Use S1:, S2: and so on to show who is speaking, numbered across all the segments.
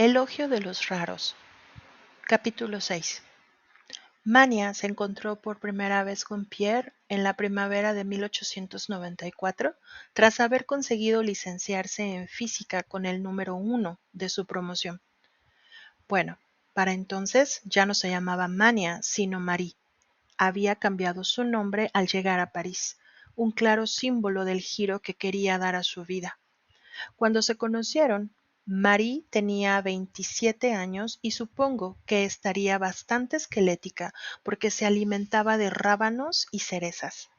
S1: Elogio de los raros. Capítulo 6. Mania se encontró por primera vez con Pierre en la primavera de 1894, tras haber conseguido licenciarse en física con el número 1 de su promoción. Bueno, para entonces ya no se llamaba Mania, sino Marie. Había cambiado su nombre al llegar a París, un claro símbolo del giro que quería dar a su vida. Cuando se conocieron, Marie tenía 27 años y supongo que estaría bastante esquelética porque se alimentaba de rábanos y cerezas.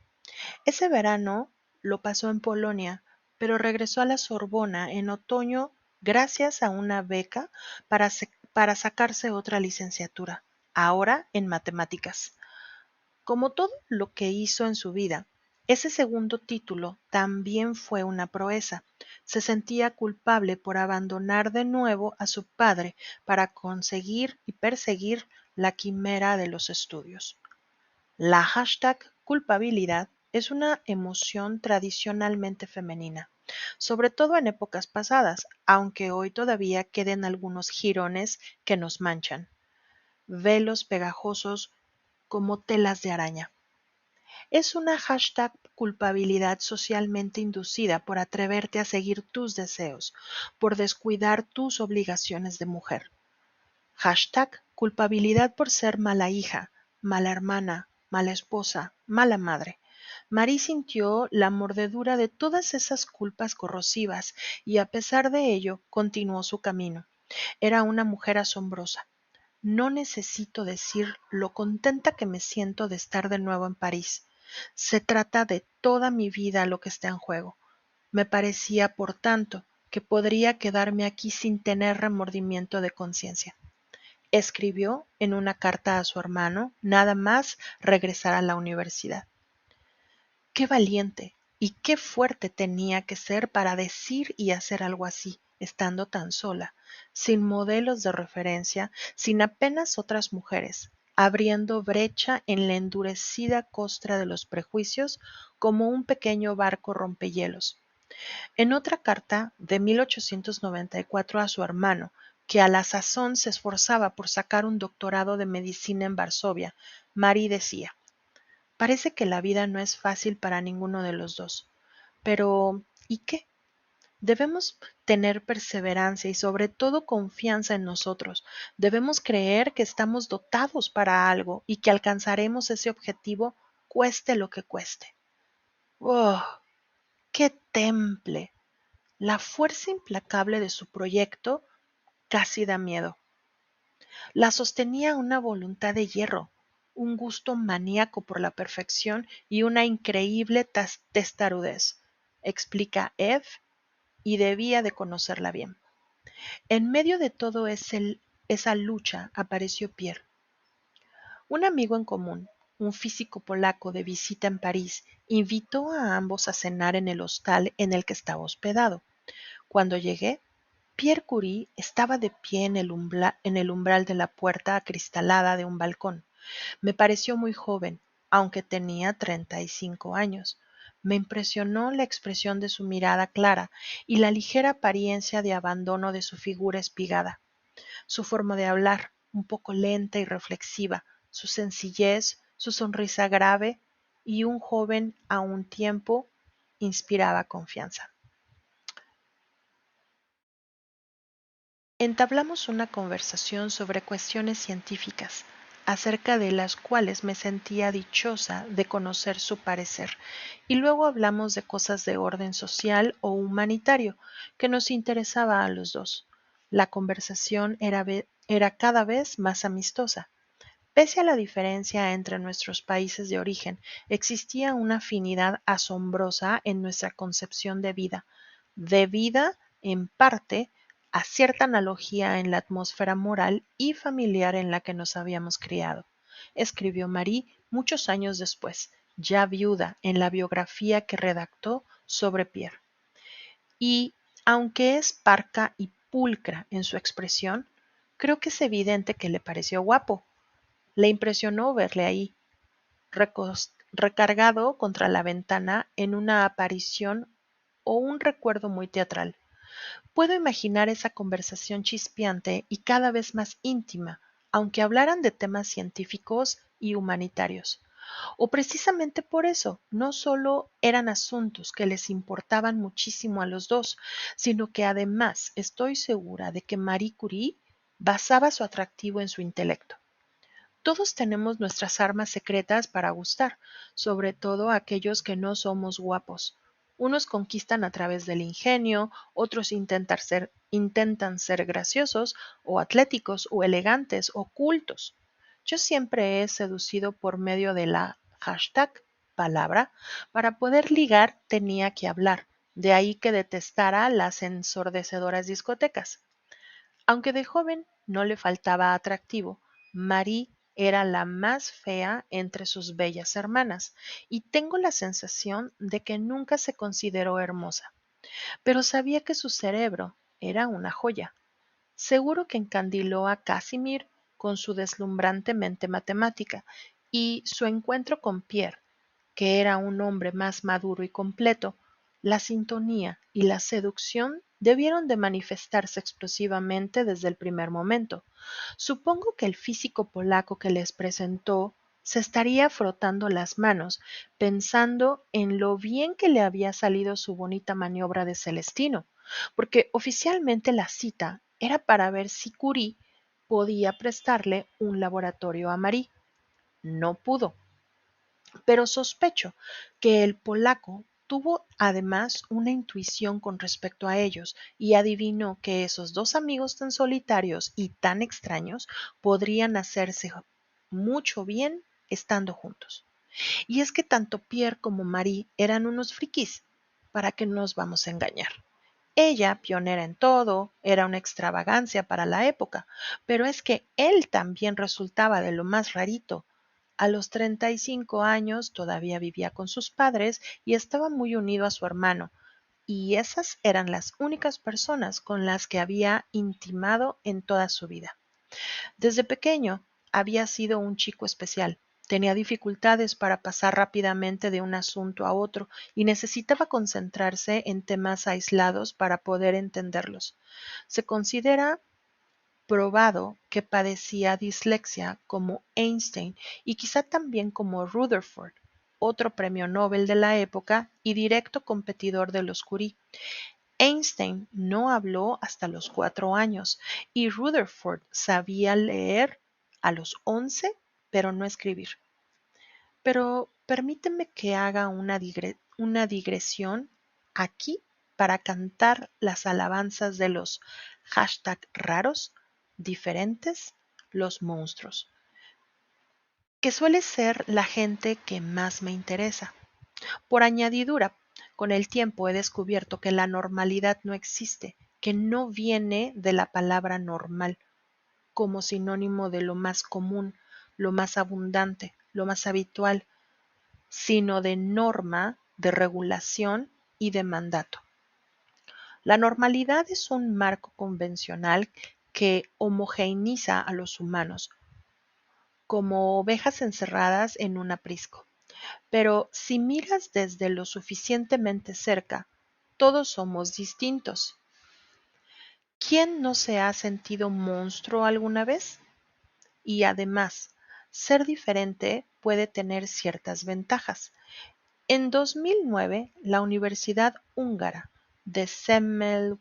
S1: Ese verano lo pasó en Polonia, pero regresó a la Sorbona en otoño gracias a una beca para sacarse otra licenciatura, ahora en matemáticas. Como todo lo que hizo en su vida, ese segundo título también fue una proeza. Se sentía culpable por abandonar de nuevo a su padre para conseguir y perseguir la quimera de los estudios. La #culpabilidad es una emoción tradicionalmente femenina, sobre todo en épocas pasadas, aunque hoy todavía queden algunos jirones que nos manchan, velos pegajosos como telas de araña. Es una #culpabilidad socialmente inducida por atreverte a seguir tus deseos, por descuidar tus obligaciones de mujer. #culpabilidad por ser mala hija, mala hermana, mala esposa, mala madre. Marie sintió la mordedura de todas esas culpas corrosivas y a pesar de ello continuó su camino. Era una mujer asombrosa. No necesito decir lo contenta que me siento de estar de nuevo en París. Se trata de toda mi vida lo que está en juego. Me parecía, por tanto, que podría quedarme aquí sin tener remordimiento de conciencia. Escribió en una carta a su hermano, nada más regresar a la universidad. Qué valiente y qué fuerte tenía que ser para decir y hacer algo así, estando tan sola, sin modelos de referencia, sin apenas otras mujeres, abriendo brecha en la endurecida costra de los prejuicios como un pequeño barco rompehielos. En otra carta de 1894 a su hermano, que a la sazón se esforzaba por sacar un doctorado de medicina en Varsovia, Marie decía: parece que la vida no es fácil para ninguno de los dos. Pero, ¿y qué? Debemos tener perseverancia y sobre todo confianza en nosotros. Debemos creer que estamos dotados para algo y que alcanzaremos ese objetivo cueste lo que cueste. ¡Oh! ¡Qué temple! La fuerza implacable de su proyecto casi da miedo. La sostenía una voluntad de hierro, un gusto maníaco por la perfección y una increíble testarudez, explica Eve, y debía de conocerla bien. En medio de todo esa lucha apareció Pierre. Un amigo en común, un físico polaco de visita en París, invitó a ambos a cenar en el hostal en el que estaba hospedado. Cuando llegué, Pierre Curie estaba de pie en el umbral de la puerta acristalada de un balcón. Me pareció muy joven, aunque tenía 35 años. Me impresionó la expresión de su mirada clara y la ligera apariencia de abandono de su figura espigada. Su forma de hablar, un poco lenta y reflexiva, su sencillez, su sonrisa grave y un joven a un tiempo inspiraba confianza. Entablamos una conversación sobre cuestiones científicas, acerca de las cuales me sentía dichosa de conocer su parecer, y luego hablamos de cosas de orden social o humanitario, que nos interesaba a los dos. La conversación era cada vez más amistosa. Pese a la diferencia entre nuestros países de origen, existía una afinidad asombrosa en nuestra concepción de vida, debida, en parte, a cierta analogía en la atmósfera moral y familiar en la que nos habíamos criado, escribió Marie muchos años después, ya viuda, en la biografía que redactó sobre Pierre. Y, aunque es parca y pulcra en su expresión, creo que es evidente que le pareció guapo. Le impresionó verle ahí, recargado contra la ventana en una aparición o un recuerdo muy teatral. Puedo imaginar esa conversación chispeante y cada vez más íntima, aunque hablaran de temas científicos y humanitarios. O precisamente por eso, no solo eran asuntos que les importaban muchísimo a los dos, sino que además estoy segura de que Marie Curie basaba su atractivo en su intelecto. Todos tenemos nuestras armas secretas para gustar, sobre todo aquellos que no somos guapos. Unos conquistan a través del ingenio, otros intentan ser graciosos, o atléticos, o elegantes, o cultos. Yo siempre he seducido por medio de la hashtag palabra. Para poder ligar tenía que hablar, de ahí que detestara las ensordecedoras discotecas. Aunque de joven no le faltaba atractivo, Marie era la más fea entre sus bellas hermanas, y tengo la sensación de que nunca se consideró hermosa, pero sabía que su cerebro era una joya. Seguro que encandiló a Casimir con su deslumbrante mente matemática, y su encuentro con Pierre, que era un hombre más maduro y completo. La sintonía y la seducción debieron de manifestarse explosivamente desde el primer momento. Supongo que el físico polaco que les presentó se estaría frotando las manos, pensando en lo bien que le había salido su bonita maniobra de Celestino, porque oficialmente la cita era para ver si Curie podía prestarle un laboratorio a Marie. No pudo, pero sospecho que el polaco tuvo además una intuición con respecto a ellos y adivinó que esos dos amigos tan solitarios y tan extraños podrían hacerse mucho bien estando juntos. Y es que tanto Pierre como Marie eran unos frikis, ¿para qué nos vamos a engañar? Ella, pionera en todo, era una extravagancia para la época, pero es que él también resultaba de lo más rarito. A los 35 años todavía vivía con sus padres y estaba muy unido a su hermano, y esas eran las únicas personas con las que había intimado en toda su vida. Desde pequeño había sido un chico especial. Tenía dificultades para pasar rápidamente de un asunto a otro y necesitaba concentrarse en temas aislados para poder entenderlos. Se considera probado que padecía dislexia como Einstein y quizá también como Rutherford, otro premio Nobel de la época y directo competidor de los Curie. Einstein no habló hasta los 4 años y Rutherford sabía leer a los 11, pero no escribir. Pero permíteme que haga una digresión aquí para cantar las alabanzas de los hashtag raros, diferentes, los monstruos, que suele ser la gente que más me interesa. Por añadidura, con el tiempo he descubierto que la normalidad no existe, que no viene de la palabra normal como sinónimo de lo más común, lo más abundante, lo más habitual, sino de norma, de regulación y de mandato. La normalidad es un marco convencional que homogeneiza a los humanos, como ovejas encerradas en un aprisco. Pero si miras desde lo suficientemente cerca, todos somos distintos. ¿Quién no se ha sentido monstruo alguna vez? Y además, ser diferente puede tener ciertas ventajas. En 2009, la Universidad Húngara de Semmelweis,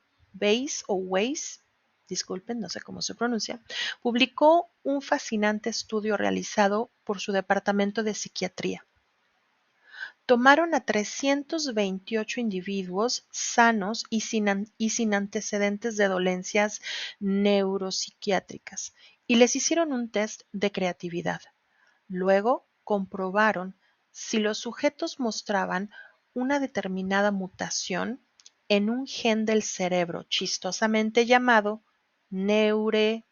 S1: disculpen, no sé cómo se pronuncia, publicó un fascinante estudio realizado por su departamento de psiquiatría. Tomaron a 328 individuos sanos y sin antecedentes de dolencias neuropsiquiátricas y les hicieron un test de creatividad. Luego comprobaron si los sujetos mostraban una determinada mutación en un gen del cerebro chistosamente llamado neuregulin.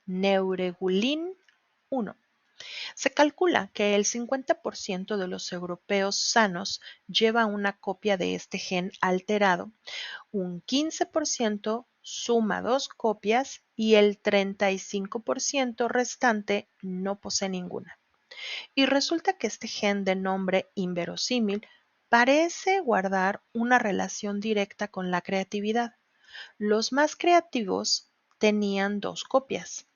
S1: Neuregulin 1. Se calcula que el 50% de los europeos sanos lleva una copia de este gen alterado, un 15% suma dos copias y el 35% restante no posee ninguna. Y resulta que este gen de nombre inverosímil parece guardar una relación directa con la creatividad. Los más creativos tenían 2 copias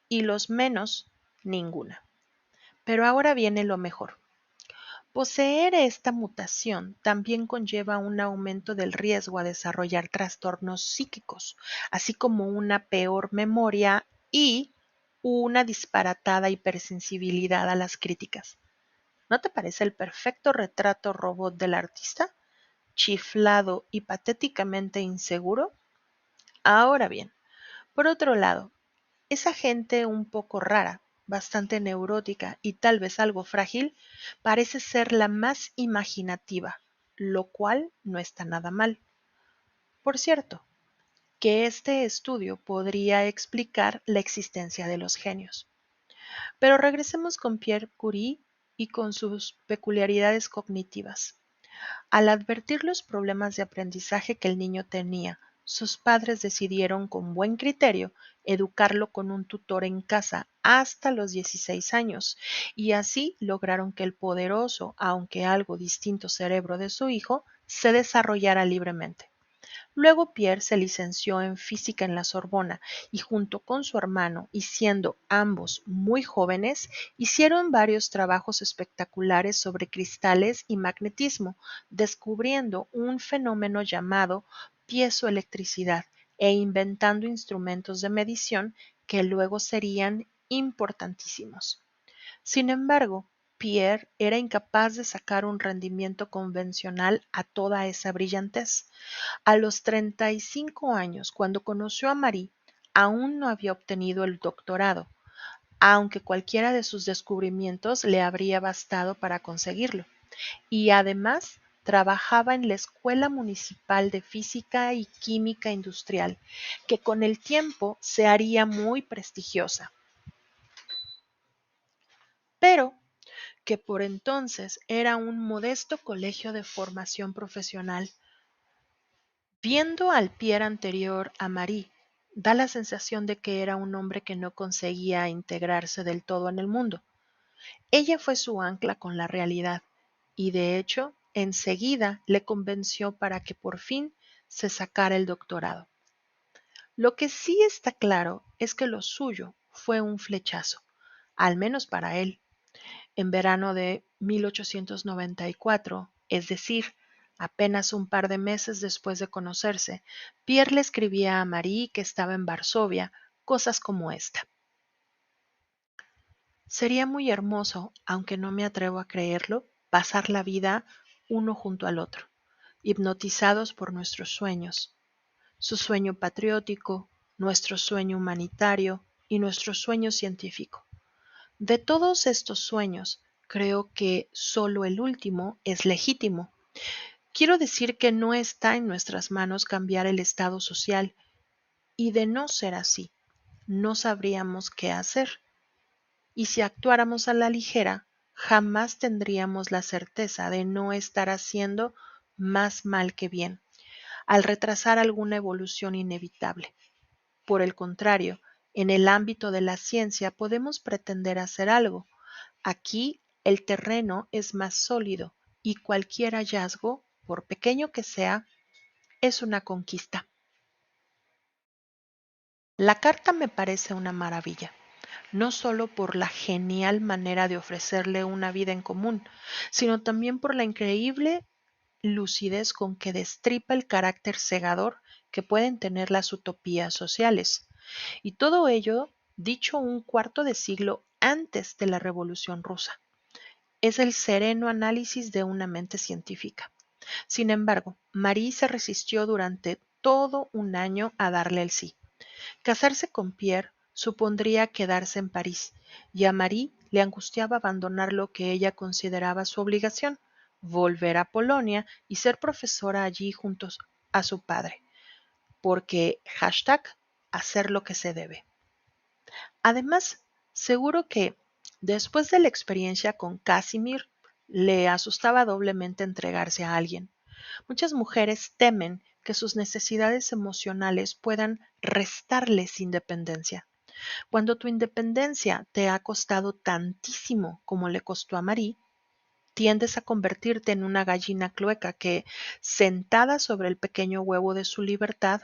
S1: y los menos ninguna. Pero ahora viene lo mejor. Poseer esta mutación también conlleva un aumento del riesgo a desarrollar trastornos psíquicos, así como una peor memoria y una disparatada hipersensibilidad a las críticas. ¿No te parece el perfecto retrato robot del artista? Chiflado y patéticamente inseguro. Ahora bien, por otro lado, esa gente un poco rara, bastante neurótica y tal vez algo frágil, parece ser la más imaginativa, lo cual no está nada mal. Por cierto, que este estudio podría explicar la existencia de los genios. Pero regresemos con Pierre Curie y con sus peculiaridades cognitivas. Al advertir los problemas de aprendizaje que el niño tenía, sus padres decidieron con buen criterio educarlo con un tutor en casa hasta los 16 años, y así lograron que el poderoso, aunque algo distinto cerebro de su hijo se desarrollara libremente. Luego Pierre se licenció en física en la Sorbona y junto con su hermano, y siendo ambos muy jóvenes, hicieron varios trabajos espectaculares sobre cristales y magnetismo, descubriendo un fenómeno llamado piezoelectricidad e inventando instrumentos de medición que luego serían importantísimos. Sin embargo, Pierre era incapaz de sacar un rendimiento convencional a toda esa brillantez. A los 35 años, cuando conoció a Marie, aún no había obtenido el doctorado, aunque cualquiera de sus descubrimientos le habría bastado para conseguirlo, y además trabajaba en la Escuela Municipal de Física y Química Industrial, que con el tiempo se haría muy prestigiosa, pero que por entonces era un modesto colegio de formación profesional. Viendo al Pierre anterior a Marie, da la sensación de que era un hombre que no conseguía integrarse del todo en el mundo. Ella fue su ancla con la realidad, y de hecho, enseguida le convenció para que por fin se sacara el doctorado. Lo que sí está claro es que lo suyo fue un flechazo, al menos para él. En verano de 1894, es decir, apenas un par de meses después de conocerse, Pierre le escribía a Marie que estaba en Varsovia, cosas como esta. Sería muy hermoso, aunque no me atrevo a creerlo, pasar la vida uno junto al otro, hipnotizados por nuestros sueños, su sueño patriótico, nuestro sueño humanitario y nuestro sueño científico. De todos estos sueños, creo que solo el último es legítimo. Quiero decir que no está en nuestras manos cambiar el estado social, y de no ser así, no sabríamos qué hacer. Y si actuáramos a la ligera, jamás tendríamos la certeza de no estar haciendo más mal que bien, al retrasar alguna evolución inevitable. Por el contrario, en el ámbito de la ciencia podemos pretender hacer algo. Aquí el terreno es más sólido y cualquier hallazgo, por pequeño que sea, es una conquista. La carta me parece una maravilla, no solo por la genial manera de ofrecerle una vida en común, sino también por la increíble lucidez con que destripa el carácter cegador que pueden tener las utopías sociales. Y todo ello dicho un cuarto de siglo antes de la Revolución Rusa. Es el sereno análisis de una mente científica. Sin embargo, Marie se resistió durante todo un año a darle el sí. Casarse con Pierre supondría quedarse en París, y a Marie le angustiaba abandonar lo que ella consideraba su obligación, volver a Polonia y ser profesora allí junto a su padre, porque hacer lo que se debe. Además, seguro que, después de la experiencia con Casimir, le asustaba doblemente entregarse a alguien. Muchas mujeres temen que sus necesidades emocionales puedan restarles independencia. Cuando tu independencia te ha costado tantísimo como le costó a Marie, tiendes a convertirte en una gallina clueca que, sentada sobre el pequeño huevo de su libertad,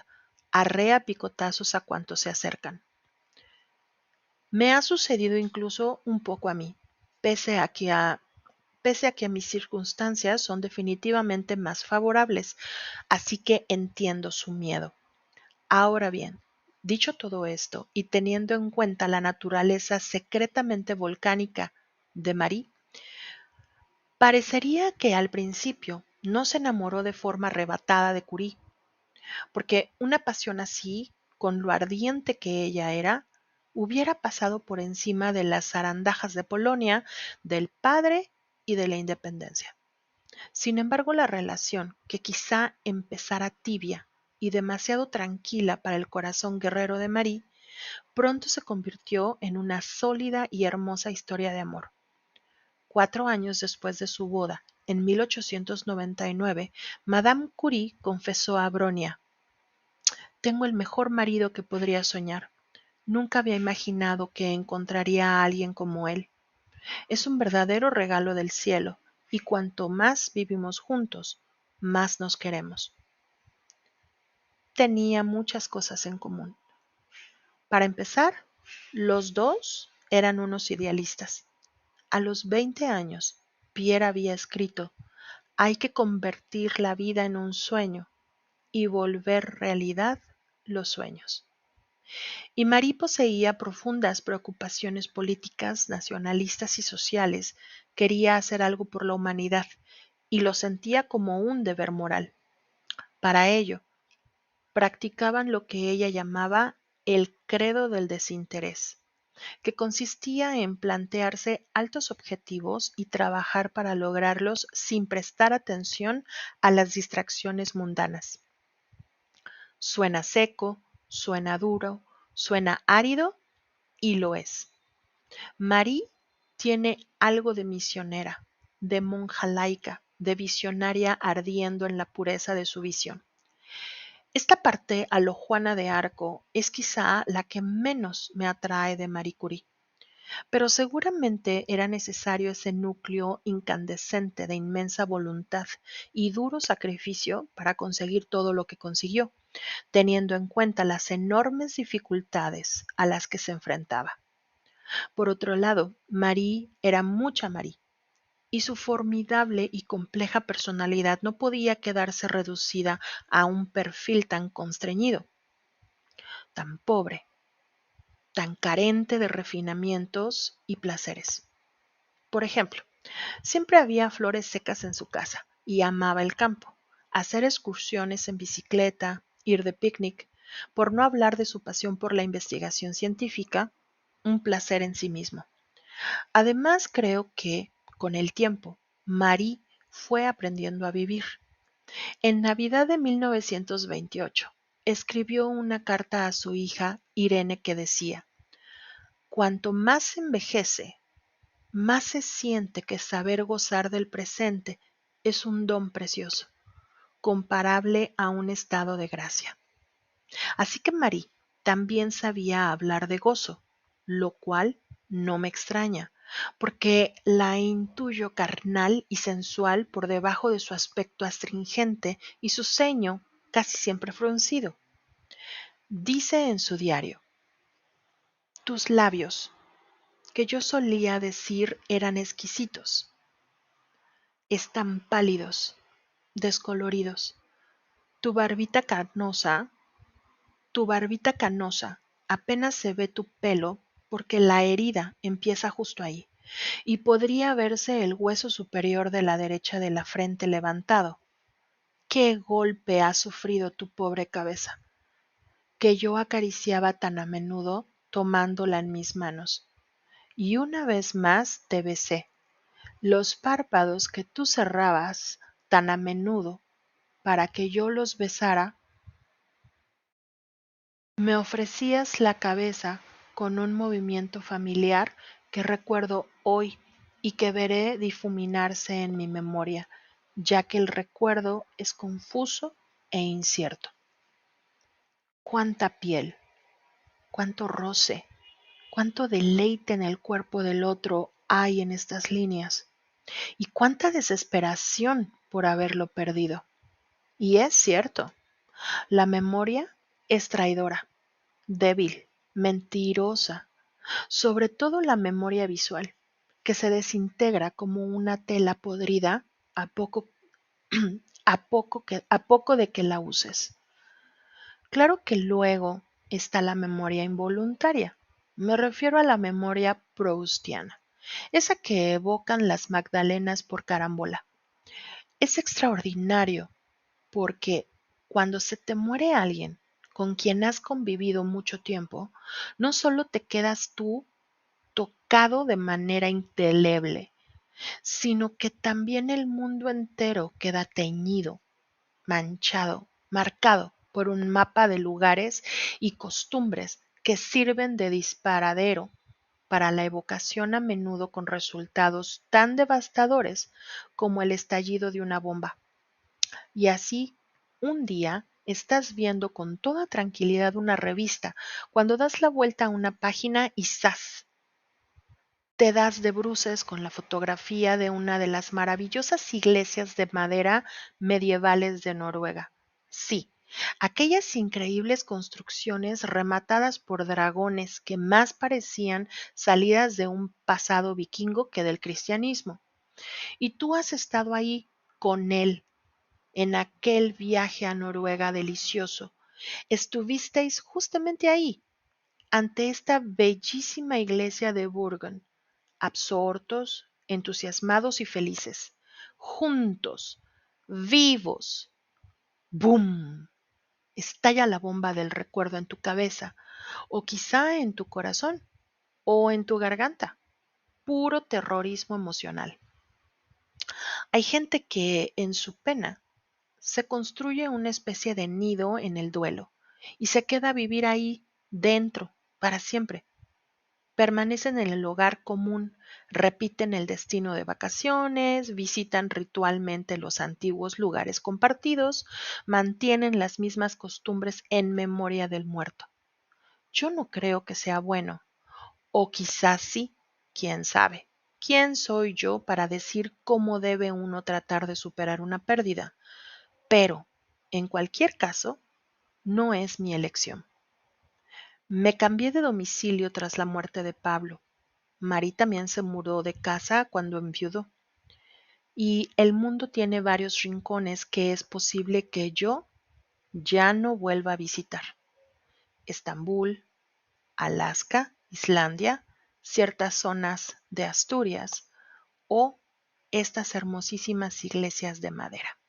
S1: arrea picotazos a cuantos se acercan. Me ha sucedido incluso un poco a mí, pese a que mis circunstancias son definitivamente más favorables, así que entiendo su miedo. Ahora bien, dicho todo esto y teniendo en cuenta la naturaleza secretamente volcánica de Marie, parecería que al principio no se enamoró de forma arrebatada de Curie, porque una pasión así, con lo ardiente que ella era, hubiera pasado por encima de las zarandajas de Polonia, del padre y de la independencia. Sin embargo, la relación, que quizá empezara tibia y demasiado tranquila para el corazón guerrero de Marie, pronto se convirtió en una sólida y hermosa historia de amor. 4 años después de su boda, en 1899, Madame Curie confesó a Bronia: «Tengo el mejor marido que podría soñar. Nunca había imaginado que encontraría a alguien como él. Es un verdadero regalo del cielo, y cuanto más vivimos juntos, más nos queremos». Tenía muchas cosas en común. Para empezar, los dos eran unos idealistas. A los 20 años, Pierre había escrito: «Hay que convertir la vida en un sueño y volver realidad los sueños». Y Marie poseía profundas preocupaciones políticas, nacionalistas y sociales. Quería hacer algo por la humanidad y lo sentía como un deber moral. Para ello, practicaban lo que ella llamaba el credo del desinterés, que consistía en plantearse altos objetivos y trabajar para lograrlos sin prestar atención a las distracciones mundanas. Suena seco, suena duro, suena árido, y lo es. Marie tiene algo de misionera, de monja laica, de visionaria ardiendo en la pureza de su visión. Esta parte a lo Juana de Arco es quizá la que menos me atrae de Marie Curie, pero seguramente era necesario ese núcleo incandescente de inmensa voluntad y duro sacrificio para conseguir todo lo que consiguió, teniendo en cuenta las enormes dificultades a las que se enfrentaba. Por otro lado, Marie era mucha Marie, y su formidable y compleja personalidad no podía quedarse reducida a un perfil tan constreñido, tan pobre, tan carente de refinamientos y placeres. Por ejemplo, siempre había flores secas en su casa y amaba el campo, hacer excursiones en bicicleta, ir de picnic, por no hablar de su pasión por la investigación científica, un placer en sí mismo. Además, creo que, con el tiempo, Marie fue aprendiendo a vivir. En Navidad de 1928, escribió una carta a su hija Irene que decía: «Cuanto más se envejece, más se siente que saber gozar del presente es un don precioso, comparable a un estado de gracia». Así que Marie también sabía hablar de gozo, lo cual no me extraña, porque la intuyo carnal y sensual por debajo de su aspecto astringente y su ceño casi siempre fruncido. Dice en su diario: «Tus labios, que yo solía decir eran exquisitos, están pálidos, descoloridos. Tu barbita canosa Tu barbita canosa, apenas se ve tu pelo porque la herida empieza justo ahí, y podría verse el hueso superior de la derecha de la frente levantado. ¡Qué golpe ha sufrido tu pobre cabeza!», que yo acariciaba tan a menudo tomándola en mis manos. Y una vez más te besé. Los párpados que tú cerrabas tan a menudo para que yo los besara. Me ofrecías la cabeza con un movimiento familiar que recuerdo hoy y que veré difuminarse en mi memoria, ya que el recuerdo es confuso e incierto. Cuánta piel, cuánto roce, cuánto deleite en el cuerpo del otro hay en estas líneas. Y cuánta desesperación por haberlo perdido. Y es cierto, la memoria es traidora, débil, mentirosa, sobre todo la memoria visual, que se desintegra como una tela podrida a poco, a poco de que la uses. Claro que luego está la memoria involuntaria. Me refiero a la memoria proustiana, esa que evocan las Magdalenas por carambola. Es extraordinario porque cuando se te muere alguien con quien has convivido mucho tiempo, no solo te quedas tú tocado de manera indeleble, sino que también el mundo entero queda teñido, manchado, marcado por un mapa de lugares y costumbres que sirven de disparadero para la evocación, a menudo con resultados tan devastadores como el estallido de una bomba. Y así, un día estás viendo con toda tranquilidad una revista, cuando das la vuelta a una página y ¡zas! Te das de bruces con la fotografía de una de las maravillosas iglesias de madera medievales de Noruega. Sí, aquellas increíbles construcciones rematadas por dragones que más parecían salidas de un pasado vikingo que del cristianismo. Y tú has estado ahí con él en aquel viaje a Noruega delicioso. Estuvisteis justamente ahí, ante esta bellísima iglesia de Burgen, absortos, entusiasmados y felices, juntos, vivos. ¡Bum! Estalla la bomba del recuerdo en tu cabeza, o quizá en tu corazón, o en tu garganta. Puro terrorismo emocional. Hay gente que, en su pena, se construye una especie de nido en el duelo y se queda a vivir ahí dentro para siempre. Permanecen en el hogar común, repiten el destino de vacaciones, visitan ritualmente los antiguos lugares compartidos, mantienen las mismas costumbres en memoria del muerto. Yo no creo que sea bueno, o quizás sí, quién sabe. ¿Quién soy yo para decir cómo debe uno tratar de superar una pérdida? Pero, en cualquier caso, no es mi elección. Me cambié de domicilio tras la muerte de Pablo. Mari también se mudó de casa cuando enviudó. Y el mundo tiene varios rincones que es posible que yo ya no vuelva a visitar. Estambul, Alaska, Islandia, ciertas zonas de Asturias o estas hermosísimas iglesias de madera.